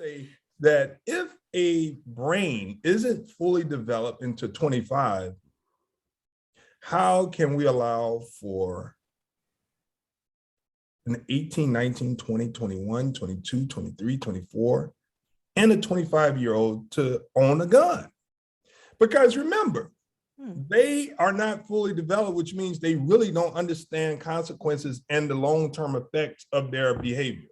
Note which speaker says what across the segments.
Speaker 1: say that if a brain isn't fully developed into 25, how can we allow for an 18, 19, 20, 21, 22, 23, 24, and a 25-year-old to own a gun? Because remember, they are not fully developed, which means they really don't understand consequences and the long-term effects of their behavior.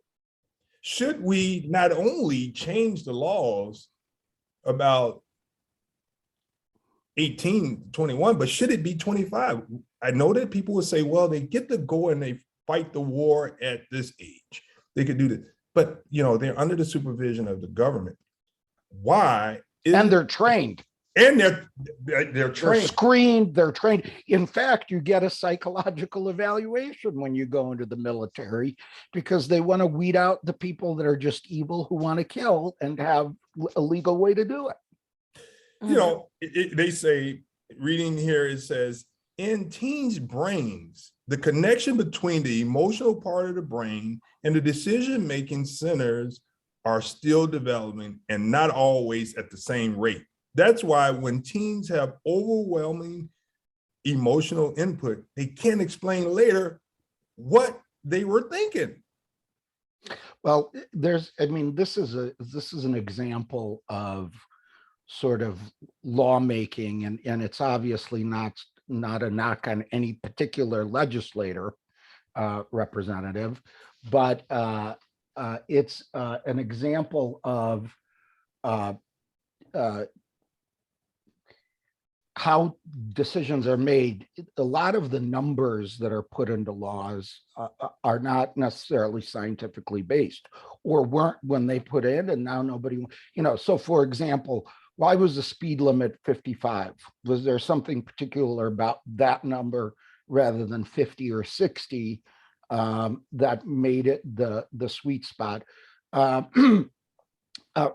Speaker 1: Should we not only change the laws about 18, 21, but should it be 25? I know that people would say, well, they get to go and they fight the war at this age. They could do this, but they're under the supervision of the government. Why?
Speaker 2: And they're trained.
Speaker 1: And they're trained.
Speaker 2: They're screened, they're trained. In fact, you get a psychological evaluation when you go into the military because they want to weed out the people that are just evil who want to kill and have a legal way to do it.
Speaker 1: They say, reading here, it says, in teens' brains, the connection between the emotional part of the brain and the decision-making centers are still developing and not always at the same rate. That's why when teens have overwhelming emotional input, they can't explain later what they were thinking.
Speaker 2: Well, this is an example of sort of lawmaking, and it's obviously not a knock on any particular legislator, representative, but it's an example of how decisions are made. A lot of the numbers that are put into laws are not necessarily scientifically based, or weren't when they put in, and now nobody, so for example, why was the speed limit 55? Was there something particular about that number rather than 50 or 60 that made it the sweet spot?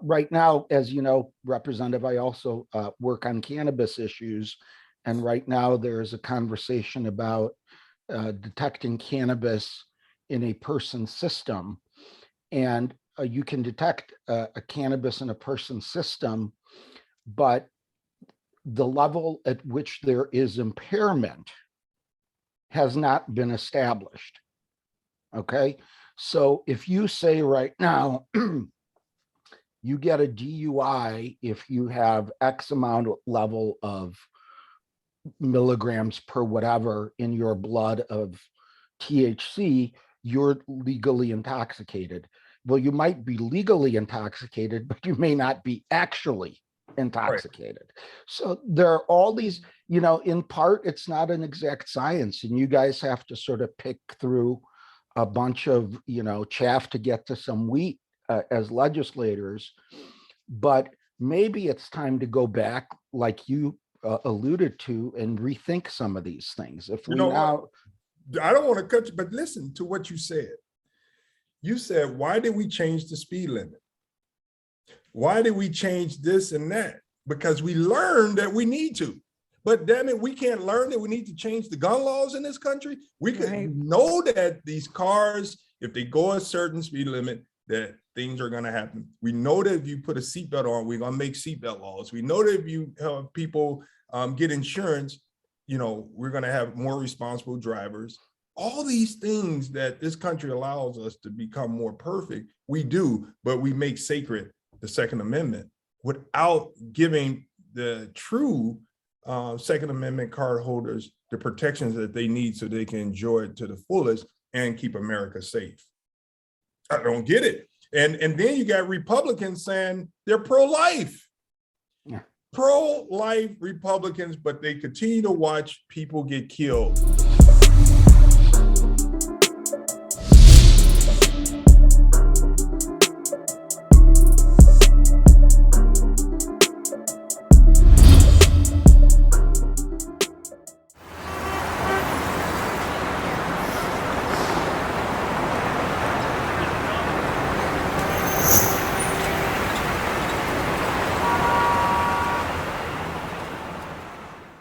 Speaker 2: Right now, as you know, Representative, I also work on cannabis issues. And right now there is a conversation about detecting cannabis in a person's system. And you can detect a cannabis in a person's system, but the level at which there is impairment has not been established. Okay, so if you say right now, you get a DUI if you have X amount level of milligrams per whatever in your blood of THC, you're legally intoxicated. Well, you might be legally intoxicated, but you may not be actually intoxicated. Right. So there are all these, in part, it's not an exact science, and you guys have to sort of pick through a bunch of, chaff to get to some wheat as legislators. But maybe it's time to go back, like you alluded to, and rethink some of these things. If we now,
Speaker 1: I don't want to cut you, but listen to what you said. You said, why did we change the speed limit? Why did we change this and that? Because we learned that we need to. But damn it, we can't learn that we need to change the gun laws in this country. We can know that these cars, if they go a certain speed limit, that things are going to happen. We know that if you put a seatbelt on, we're going to make seatbelt laws. We know that if you help people get insurance, we're going to have more responsible drivers. All these things that this country allows us to become more perfect, we do, but we make sacred the Second Amendment without giving the true Second Amendment card holders the protections that they need so they can enjoy it to the fullest and keep America safe. I don't get it. And then you got Republicans saying they're pro-life. Yeah. Pro-life Republicans, but they continue to watch people get killed.